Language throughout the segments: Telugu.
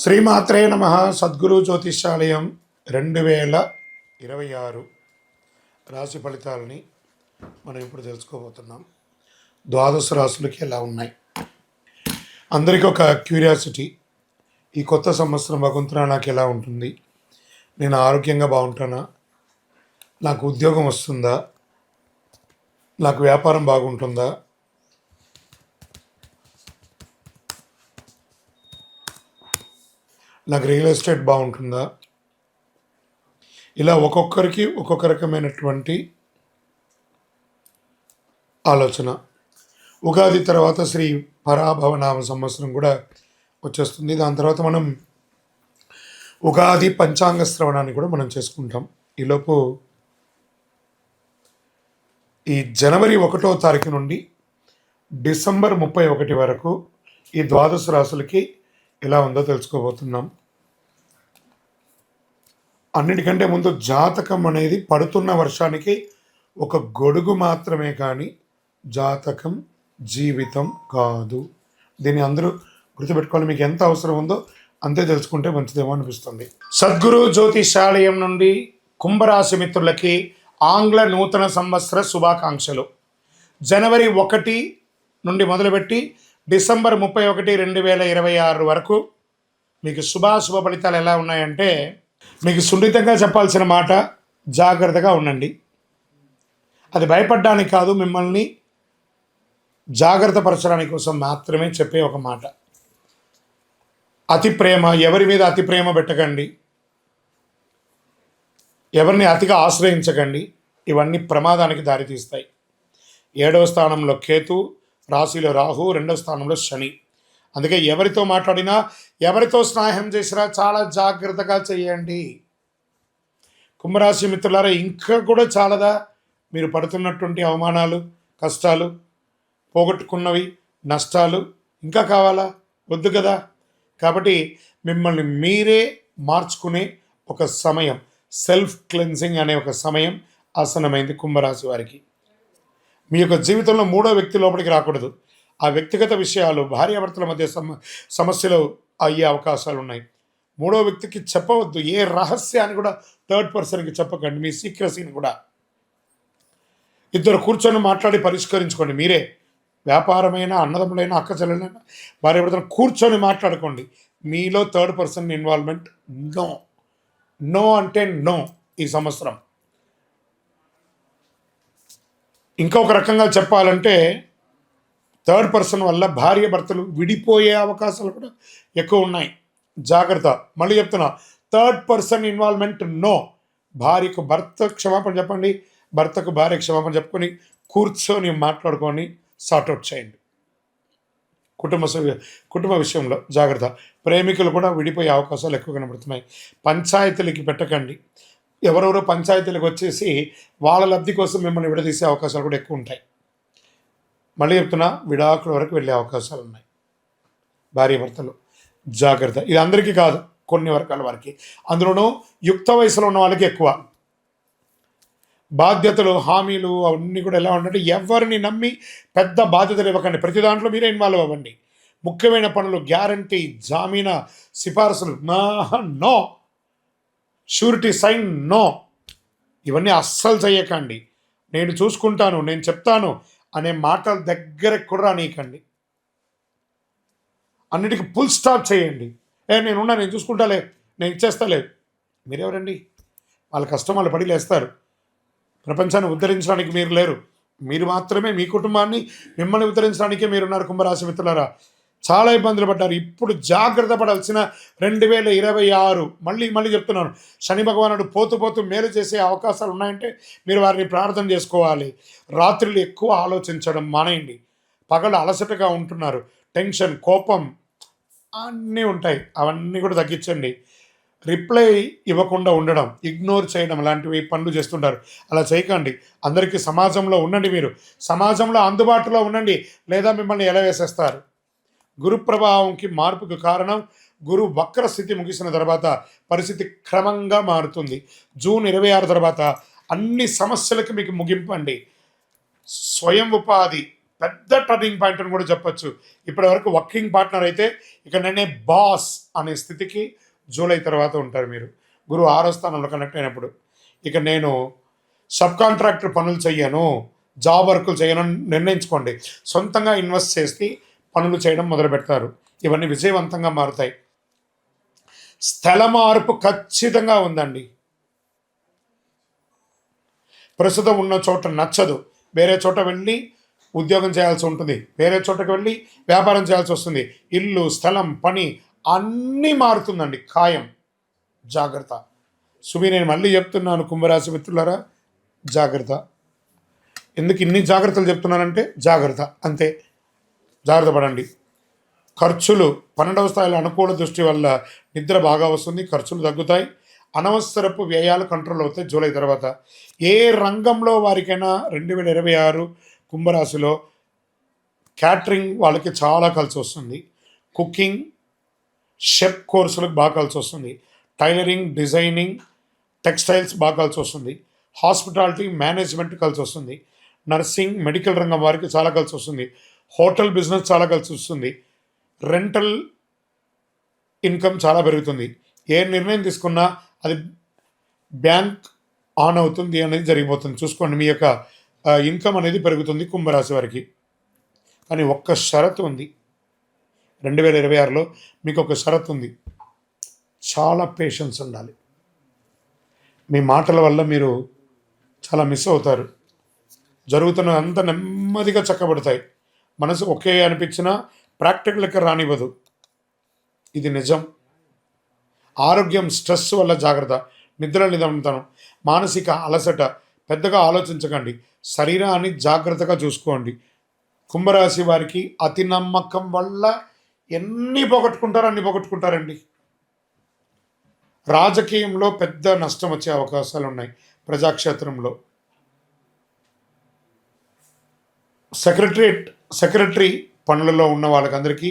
శ్రీమాత్రే నమ. సద్గురు జ్యోతిష్యాలయం 2026 రాశి ఫలితాలని మనం ఇప్పుడు తెలుసుకోబోతున్నాం. ద్వాదశ రాశులకి ఎలా ఉన్నాయి? అందరికీ ఒక క్యూరియాసిటీ, ఈ కొత్త సంవత్సరం భగవంతుడా నాకు ఎలా ఉంటుంది? నేను ఆరోగ్యంగా బాగుంటానా? నాకు ఉద్యోగం వస్తుందా? నాకు వ్యాపారం బాగుంటుందా? నాకు రియల్ ఎస్టేట్ బాగుంటుందా? ఇలా ఒక్కొక్కరికి ఒక్కొక్క రకమైనటువంటి ఆలోచన. ఉగాది తర్వాత శ్రీ పరాభవనామ సంవత్సరం కూడా వచ్చేస్తుంది. దాని తర్వాత మనం ఉగాది పంచాంగ శ్రవణాన్ని కూడా మనం చేసుకుంటాం. ఈలోపు ఈ జనవరి 1వ తారీఖు నుండి డిసెంబర్ 31 వరకు ఈ ద్వాదశ రాశులకి ఎలా ఉందో తెలుసుకోబోతున్నాం. అన్నిటికంటే ముందు జాతకం అనేది పడుతున్న వర్షానికి ఒక గొడుగు మాత్రమే, కానీ జాతకం జీవితం కాదు. దీన్ని అందరూ గుర్తుపెట్టుకోవాలి. మీకు ఎంత అవసరం ఉందో అంతే తెలుసుకుంటే మంచిదేమో అనిపిస్తుంది. సద్గురు జ్యోతిషాలయం నుండి కుంభరాశి మిత్రులకి ఆంగ్ల నూతన సంవత్సర శుభాకాంక్షలు. జనవరి 1 నుండి మొదలుపెట్టి డిసెంబర్ 31, 2026 వరకు మీకు శుభాశుభ ఫలితాలు ఎలా ఉన్నాయంటే, మీకు సున్నితంగా చెప్పాల్సిన మాట, జాగ్రత్తగా ఉండండి. అది భయపడడానికి కాదు, మిమ్మల్ని జాగ్రత్త పరచడానికి కోసం మాత్రమే చెప్పే ఒక మాట. అతి ప్రేమ, ఎవరి మీద అతి ప్రేమ పెట్టకండి, ఎవరిని అతిగా ఆశ్రయించకండి. ఇవన్నీ ప్రమాదానికి దారితీస్తాయి. 7వ స్థానంలో కేతు, రాశిలో రాహు, 2వ స్థానంలో శని. అందుకే ఎవరితో మాట్లాడినా, ఎవరితో స్నేహం చేసినా చాలా జాగ్రత్తగా చేయండి. కుంభరాశి మిత్రులారా, ఇంకా కూడా చాలదా మీరు పడుతున్నటువంటి అవమానాలు, కష్టాలు, పోగొట్టుకున్నవి, నష్టాలు ఇంకా కావాలా? వద్దు కదా. కాబట్టి మిమ్మల్ని మీరే మార్చుకునే ఒక సమయం, సెల్ఫ్ క్లెన్సింగ్ అనే ఒక సమయం ఆసనమైంది కుంభరాశి వారికి. మీ యొక్క జీవితంలో 3వ వ్యక్తి లోపలికి రాకూడదు. ఆ వ్యక్తిగత విషయాలు, భార్యాభర్తల మధ్య సమస్యలు అయ్యే అవకాశాలు ఉన్నాయి. 3వ వ్యక్తికి చెప్పవద్దు. ఏ రహస్యాన్ని కూడా థర్డ్ పర్సన్కి చెప్పకండి. మీ సీక్రసీని కూడా ఇద్దరు కూర్చొని మాట్లాడి పరిష్కరించుకోండి. మీరే వ్యాపారమైన, అన్నదమ్ములైన, అక్క చెల్లెలైనా, భార్యాభర్తలు కూర్చొని మాట్లాడుకోండి. మీలో third person involvement no. No అంటే నో. ఈ సంవత్సరం ఇంకొక రకంగా చెప్పాలంటే, థర్డ్ పర్సన్ వల్ల భార్య భర్తలు విడిపోయే అవకాశాలు కూడా ఎక్కువ ఉన్నాయి. జాగ్రత్త. మళ్ళీ చెప్తున్నా, థర్డ్ పర్సన్ ఇన్వాల్వ్మెంట్ నో. భార్యకు భర్త క్షమాపణ చెప్పండి, భర్తకు భార్య క్షమాపణ చెప్పుకొని కూర్చొని మాట్లాడుకొని సార్ట్అవుట్ చేయండి. కుటుంబ విషయంలో జాగ్రత్త. ప్రేమికులు కూడా విడిపోయే అవకాశాలు ఎక్కువ కనబడుతున్నాయి. పంచాయతీలకి పెట్టకండి. ఎవరెవరో పంచాయతీలకు వచ్చేసి వాళ్ళ లబ్ధి కోసం మిమ్మల్ని విడదీసే అవకాశాలు కూడా ఎక్కువ ఉంటాయి. మళ్ళీ చెప్తున్నా, విడాకుల వరకు వెళ్ళే అవకాశాలు ఉన్నాయి. భార్య భర్తలు జాగ్రత్త. ఇది అందరికీ కాదు, కొన్ని వర్గాల వారికి. అందులోనూ యుక్త వయసులో ఉన్న వాళ్ళకి ఎక్కువ. బాధ్యతలు, హామీలు అవన్నీ కూడా ఎలా ఉండంటే, ఎవరిని నమ్మి పెద్ద బాధ్యతలు ఇవ్వకండి. ప్రతి దాంట్లో మీరే ఇన్వాల్వ్ అవ్వండి. ముఖ్యమైన పనులు, గ్యారంటీ, జామీనా, సిఫార్సులు నో. Surety sign no. ఇవన్నీ అస్సలు చేయకండి. నేను చూసుకుంటాను, నేను చెప్తాను అనే మాటల దగ్గర కూడా రానీయకండి. అన్నిటికీ ఫుల్ స్టాప్ చేయండి. నేనున్నా, నేను చూసుకుంటాలే, నేను ఇచ్చేస్తాలే. మీరెవరండి? వాళ్ళ కష్టం వాళ్ళు పడి లేస్తారు. ప్రపంచాన్ని ఉద్ధరించడానికి మీరు లేరు. మీరు మాత్రమే మీ కుటుంబాన్ని, మిమ్మల్ని ఉద్ధరించడానికే మీరున్నారు. కుంభరాశి మిత్రులారా, చాలా ఇబ్బందులు పడ్డారు. ఇప్పుడు జాగ్రత్త పడాల్సిన 2026. మళ్ళీ చెప్తున్నాను, శని భగవానుడు పోతూ మేలు చేసే అవకాశాలు ఉన్నాయంటే మీరు వారిని ప్రార్థన చేసుకోవాలి. రాత్రులు ఎక్కువ ఆలోచించడం మానేయండి. పగలు అలసటగా ఉంటున్నారు, టెన్షన్, కోపం అన్నీ ఉంటాయి. అవన్నీ కూడా తగ్గించండి. రిప్లై ఇవ్వకుండా ఉండడం, ఇగ్నోర్ చేయడం లాంటివి పనులు చేస్తుంటారు. అలా చేయకండి. అందరికీ సమాజంలో ఉండండి. మీరు సమాజంలో అందుబాటులో ఉండండి, లేదా మిమ్మల్ని ఎలా వేసేస్తారు. గురు ప్రభావంకి మార్పుకు కారణం, గురు వక్ర స్థితి ముగిసిన తర్వాత పరిస్థితి క్రమంగా మారుతుంది. జూన్ 26 తర్వాత అన్ని సమస్యలకు మీకు ముగింపండి. స్వయం ఉపాధి, పెద్ద టర్నింగ్ పాయింట్ అని కూడా చెప్పొచ్చు. ఇప్పటి వరకు వర్కింగ్ పార్ట్నర్ అయితే ఇక నేనే బాస్ అనే స్థితికి జూలై తర్వాత ఉంటారు మీరు. గురువు 6వ స్థానంలో కనెక్ట్ అయినప్పుడు ఇక నేను సబ్ కాంట్రాక్టర్ పనులు చెయ్యను, జాబ్ వర్కులు చేయను నిర్ణయించుకోండి. సొంతంగా ఇన్వెస్ట్ చేసి పనులు చేయడం మొదలు పెడతారు. ఇవన్నీ విజయవంతంగా మారుతాయి. స్థల మార్పు ఖచ్చితంగా ఉందండి. ప్రస్తుతం ఉన్న చోట నచ్చదు, వేరే చోట వెళ్ళి ఉద్యోగం చేయాల్సి ఉంటుంది, వేరే చోటకి వెళ్ళి వ్యాపారం చేయాల్సి వస్తుంది. ఇల్లు, స్థలం, పని అన్నీ మారుతుందండి, ఖాయం. జాగ్రత్త. సుమి, నేను మళ్ళీ చెప్తున్నాను కుంభరాశి మిత్రులారా, జాగ్రత్త. ఎందుకు ఇన్ని జాగ్రత్తలు చెప్తున్నానంటే జాగ్రత్త, అంతే. జాగ్రత్త పడండి. ఖర్చులు 12వ స్థాయిలో అనుకూల దృష్టి వల్ల నిద్ర బాగా వస్తుంది, ఖర్చులు తగ్గుతాయి, అనవసరపు వ్యయాలు కంట్రోల్ అవుతాయి జూలై తర్వాత. ఏ రంగంలో వారికైనా 2026 కుంభరాశిలో క్యాటరింగ్ వాళ్ళకి చాలా కలిసి వస్తుంది. కుకింగ్, షెఫ్ కోర్సులకు బాగా కలిసి వస్తుంది. టైలరింగ్, డిజైనింగ్, టెక్స్టైల్స్ బాగా కలిసి వస్తుంది. హాస్పిటాలిటీ, మేనేజ్మెంట్ కలిసి వస్తుంది. నర్సింగ్, మెడికల్ రంగం వారికి చాలా కలిసి వస్తుంది. హోటల్ బిజినెస్ చాలా కలిసి వస్తుంది. రెంటల్ ఇన్కమ్ చాలా పెరుగుతుంది. ఏ నిర్ణయం తీసుకున్నా అది బ్యాంక్ ఆన్ అవుతుంది అనేది జరిగిపోతుంది. చూసుకోండి, మీ యొక్క ఇన్కమ్ అనేది పెరుగుతుంది కుంభరాశి వారికి. కానీ ఒక్క షరతు ఉంది, 2026లో మీకు ఒక షరతు ఉంది. చాలా పేషెన్స్ ఉండాలి. మీ మాటల వల్ల మీరు చాలా మిస్ అవుతారు. జరుగుతున్న అంత నెమ్మదిగా చక్కబడతాయి. మనసు ఒకే అనిపించినా ప్రాక్టికల్గా రానివ్వదు, ఇది నిజం. ఆరోగ్యం, స్ట్రెస్ వల్ల జాగ్రత్త. నిద్ర నిదంతనం, మానసిక అలసట, పెద్దగా ఆలోచించకండి. శరీరాన్ని జాగ్రత్తగా చూసుకోండి. కుంభరాశి వారికి అతి నమ్మకం వల్ల ఎన్ని పోగొట్టుకుంటారో అన్ని పోగొట్టుకుంటారండి. రాజకీయంలో పెద్ద నష్టం వచ్చే అవకాశాలు ఉన్నాయి. ప్రజాక్షేత్రంలో సెక్రటరీ పనులలో ఉన్న వాళ్ళకందరికీ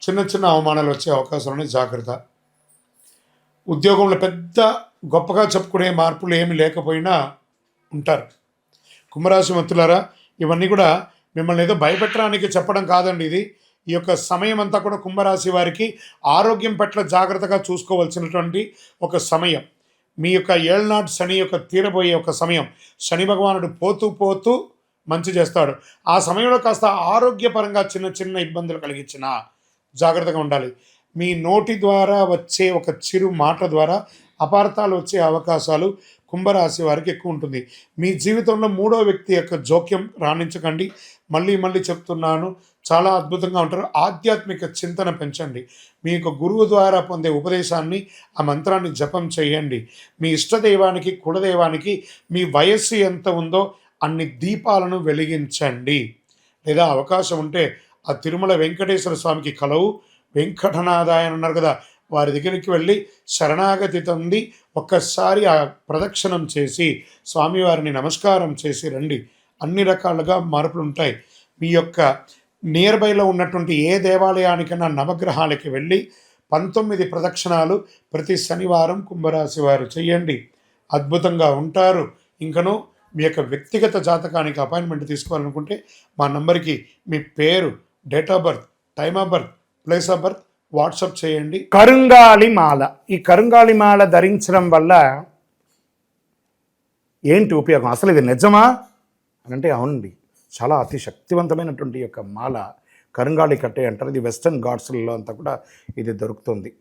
చిన్న చిన్న అవమానాలు వచ్చే అవకాశాలు ఉన్నాయి, జాగ్రత్త. ఉద్యోగంలో పెద్ద గొప్పగా చెప్పుకునే మార్పులు ఏమి లేకపోయినా ఉంటారు. కుంభరాశి మిత్రులారా, ఇవన్నీ కూడా మిమ్మల్ని ఏదో భయపెట్టడానికి చెప్పడం కాదండి. ఇది ఈ యొక్క సమయం అంతా కూడా కుంభరాశి వారికి ఆరోగ్యం పట్ల జాగ్రత్తగా చూసుకోవాల్సినటువంటి ఒక సమయం. మీ యొక్క ఏళ్నాటి శని యొక్క తీరబోయే ఒక సమయం. శని భగవానుడు పోతూ పోతూ మంచి చేస్తాడు. ఆ సమయంలో కాస్త ఆరోగ్యపరంగా చిన్న చిన్న ఇబ్బందులు కలిగించిన జాగ్రత్తగా ఉండాలి. మీ నోటి ద్వారా వచ్చే ఒక చిరు మాట ద్వారా అపార్థాలు వచ్చే అవకాశాలు కుంభరాశి వారికి ఎక్కువ ఉంటుంది. మీ జీవితంలో 3వ వ్యక్తి యొక్క జోక్యం రాణించకండి. మళ్ళీ చెప్తున్నాను, చాలా అద్భుతంగా ఉంటారు. ఆధ్యాత్మిక చింతన పెంచండి. మీ యొక్క గురువు ద్వారా పొందే ఉపదేశాన్ని, ఆ మంత్రాన్ని జపం చేయండి. మీ ఇష్టదైవానికి, కులదైవానికి మీ వయస్సు ఎంత ఉందో అన్ని దీపాలను వెలిగించండి. లేదా అవకాశం ఉంటే ఆ తిరుమల వెంకటేశ్వర స్వామికి కలవు, వెంకటనాథాయ అన్నారు కదా, వారి దగ్గరికి వెళ్ళి శరణాగతి పొంది ఒక్కసారి ఆ ప్రదక్షిణం చేసి స్వామివారిని నమస్కారం చేసి రండి. అన్ని రకాలుగా మార్పులు ఉంటాయి. మీ యొక్క నియర్ బైలో ఉన్నటువంటి ఏ దేవాలయానికైనా నవగ్రహాలకి వెళ్ళి 19 ప్రదక్షిణాలు ప్రతి శనివారం కుంభరాశి వారు చేయండి. అద్భుతంగా ఉంటారు. ఇంకనూ మీ యొక్క వ్యక్తిగత జాతకానికి అపాయింట్మెంట్ తీసుకోవాలనుకుంటే మా నంబర్కి మీ పేరు, date of birth, time of birth, place of birth WhatsApp చేయండి. కరుంగాలి మాల. ఈ కరుంగాలి మాల ధరించడం వల్ల ఏంటి ఉపయోగం? అసలు ఇది నిజమా అని అంటే అవునండి, చాలా అతి శక్తివంతమైనటువంటి యొక్క మాల కరుంగాలి కట్టే అంటారు. ఇది వెస్టర్న్ ఘాట్స్లలో అంతా కూడా ఇది దొరుకుతుంది.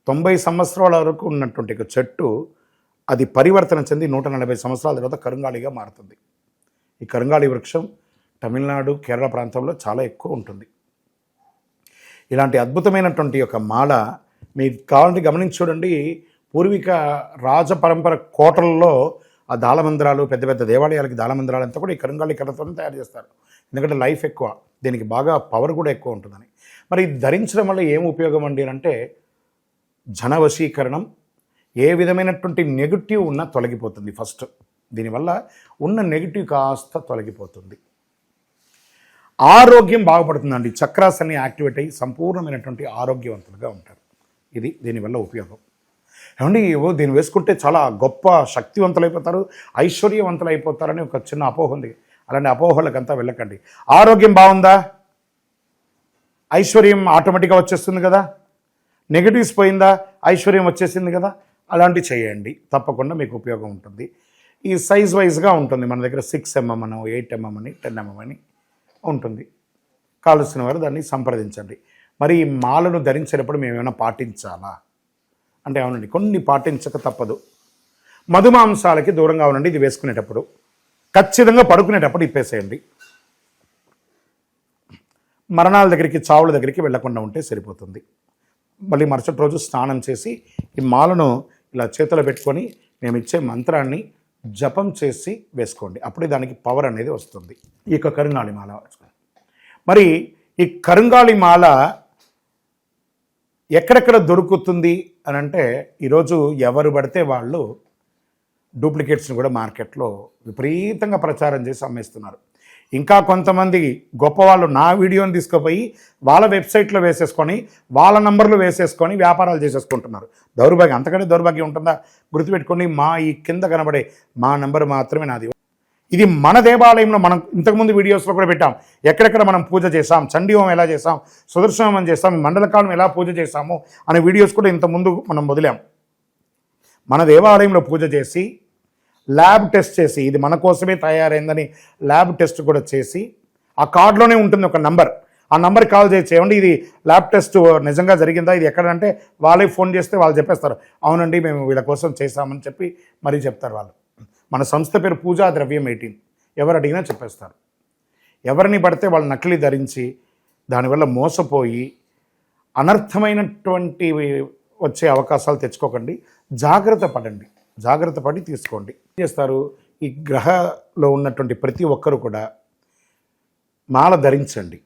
90 సంవత్సరాల వరకు ఉన్నటువంటి ఒక చెట్టు అది పరివర్తన చెంది 140 సంవత్సరాల తర్వాత కరుంగాలిగా మారుతుంది. ఈ కరుంగాలి వృక్షం తమిళనాడు, కేరళ ప్రాంతంలో చాలా ఎక్కువ ఉంటుంది. ఇలాంటి అద్భుతమైనటువంటి యొక్క మాల మీకు కావాలంటే గమనించి చూడండి. పూర్వీక రాజ పరంపర కోటలలో ఆ దాళమందిరాలు, పెద్ద పెద్ద దేవాలయాలకి దాళమందిరాలు అంతా కూడా ఈ కరుంగాలి కర్రతో తయారు చేస్తారు. ఎందుకంటే లైఫ్ ఎక్కువ, దీనికి బాగా పవర్ కూడా ఎక్కువ ఉంటుందని. మరి ధరించడం వల్ల ఏం ఉపయోగం అండి అంటే జనవశీకరణం, ఏ విధమైనటువంటి నెగిటివ్ ఉన్నా తొలగిపోతుంది. ఫస్ట్ దీనివల్ల ఉన్న నెగిటివ్ కాస్త తొలగిపోతుంది. ఆరోగ్యం బాగుపడుతుందండి. చక్రాస్ అన్ని యాక్టివేట్ అయ్యి సంపూర్ణమైనటువంటి ఆరోగ్యవంతులుగా ఉంటారు. ఇది దీనివల్ల ఉపయోగం. ఏమండి, దీన్ని వేసుకుంటే చాలా గొప్ప శక్తివంతులైపోతారు, ఐశ్వర్యవంతులు అయిపోతారని ఒక చిన్న అపోహ ఉంది. అలాంటి అపోహలకంతా వెళ్ళకండి. ఆరోగ్యం బాగుందా, ఐశ్వర్యం ఆటోమేటిక్గా వచ్చేస్తుంది కదా. నెగిటివ్స్ పోయిందా, ఐశ్వర్యం వచ్చేసింది కదా. అలాంటివి చేయండి, తప్పకుండా మీకు ఉపయోగం ఉంటుంది. ఈ సైజ్ వైజ్గా ఉంటుంది. మన దగ్గర 6 mm అని, 8 mm అని, 10 mm అని ఉంటుంది. కావలసిన వారు దాన్ని సంప్రదించండి. మరి ఈ మాలను ధరించేటప్పుడు మేము ఏమైనా పాటించాలా అంటే, అవునండి, కొన్ని పాటించక తప్పదు. మధుమాంసాలకి దూరంగా ఉండండి. ఇది వేసుకునేటప్పుడు ఖచ్చితంగా పడుకునేటప్పుడు ఇప్పేసేయండి. మరణాల దగ్గరికి, చావుల దగ్గరికి వెళ్లకుండా ఉంటే సరిపోతుంది. మళ్ళీ మరుసటి రోజు స్నానం చేసి ఈ మాలను ఇలా చేతిలో పెట్టుకొని మేము ఇచ్చే మంత్రాన్ని జపం చేసి వేసుకోండి. అప్పుడే దానికి పవర్ అనేది వస్తుంది. ఈ యొక్క కరుంగాళి మాల. మరి ఈ కరుంగాళి మాల ఎక్కడెక్కడ దొరుకుతుంది అని అంటే, ఈరోజు ఎవరు పడితే వాళ్ళు డూప్లికేట్స్ని కూడా మార్కెట్లో విపరీతంగా ప్రచారం చేసి అమ్మేస్తున్నారు. ఇంకా కొంతమంది గొప్పవాళ్ళు నా వీడియోని తీసుకుపోయి వాళ్ళ వెబ్సైట్లో వేసేసుకొని, వాళ్ళ నంబర్లు వేసేసుకొని వ్యాపారాలు చేసేసుకుంటున్నారు. దౌర్భాగ్యం, అంతకంటే దౌర్భాగ్యం ఉంటుందా? గుర్తుపెట్టుకొని, మా ఈ కింద కనబడే మా నంబర్ మాత్రమే నాది. ఇది మన దేవాలయంలో మనం ఇంతకుముందు వీడియోస్లో కూడా పెట్టాం. ఎక్కడెక్కడ మనం పూజ చేసాం, చండీహోమం ఎలా చేసాం, సుదర్శనం చేసాం, మండలకాలం ఎలా పూజ చేసాము అనే వీడియోస్ కూడా ఇంతకుముందు మనం వదిలాం. మన దేవాలయంలో పూజ చేసి, ల్యాబ్ టెస్ట్ చేసి, ఇది మన కోసమే తయారైందని ల్యాబ్ టెస్ట్ కూడా చేసి, ఆ కార్డులోనే ఉంటుంది ఒక నంబర్. ఆ నంబర్కి కాల్ చేసి, ఏమండి ఇది ల్యాబ్ టెస్ట్ నిజంగా జరిగిందా, ఇది ఎక్కడంటే వాళ్ళే ఫోన్ చేస్తే వాళ్ళు చెప్పేస్తారు, అవునండి మేము వీళ్ళ కోసం చేశామని చెప్పి మరీ చెప్తారు వాళ్ళు. మన సంస్థ పేరు పూజా ద్రవ్యం 18. ఎవరు అడిగినా చెప్పేస్తారు. ఎవరిని పడితే వాళ్ళు నకిలీ ధరించి దానివల్ల మోసపోయి అనర్థమైనటువంటి వచ్చే అవకాశాలు తెచ్చుకోకండి. జాగ్రత్త పడండి, జాగ్రత్త పడి తీసుకోండి. ఏం చేస్తారు, ఈ గ్రహలో ఉన్నటువంటి ప్రతి ఒక్కరు కూడా మాల ధరించండి.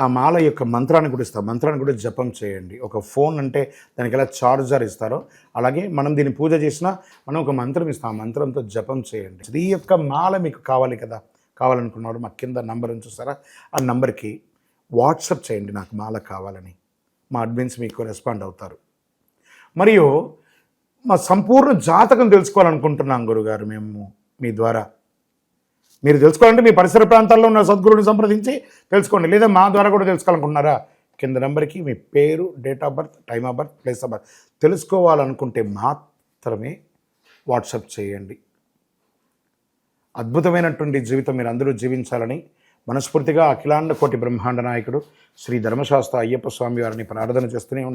ఆ మాల యొక్క మంత్రాన్ని కూడా ఇస్తారు, మంత్రాన్ని కూడా జపం చేయండి. ఒక ఫోన్ అంటే దానికి ఎలా చార్జర్ ఇస్తారో అలాగే మనం దీన్ని పూజ చేసినా మనం ఒక మంత్రం ఇస్తాం, ఆ మంత్రంతో జపం చేయండి. ఈ యొక్క మాల మీకు కావాలి కదా, కావాలనుకున్నారు మా కింద నంబర్ చూసారా, ఆ నంబర్కి వాట్సాప్ చేయండి నాకు మాల కావాలని. మా అడ్మిన్స్ మీకు రెస్పాండ్ అవుతారు. మరియు మా సంపూర్ణ జాతకం తెలుసుకోవాలనుకుంటున్నాం గురుగారు మేము మీ ద్వారా. మీరు తెలుసుకోవాలంటే మీ పరిసర ప్రాంతాల్లో ఉన్న సద్గురువుని సంప్రదించి తెలుసుకోండి, లేదా మా ద్వారా కూడా తెలుసుకోవాలనుకుంటున్నారా, కింద నెంబర్కి మీ పేరు, date of birth, time of birth, place of birth తెలుసుకోవాలనుకుంటే మాత్రమే వాట్సాప్ చేయండి. అద్భుతమైనటువంటి జీవితం మీరు అందరూ జీవించాలని మనస్ఫూర్తిగా అఖిలాండ కోటి బ్రహ్మాండ నాయకుడు శ్రీ ధర్మశాస్త్ర అయ్యప్ప స్వామి వారిని ప్రార్థన చేస్తూనే ఉంటారు.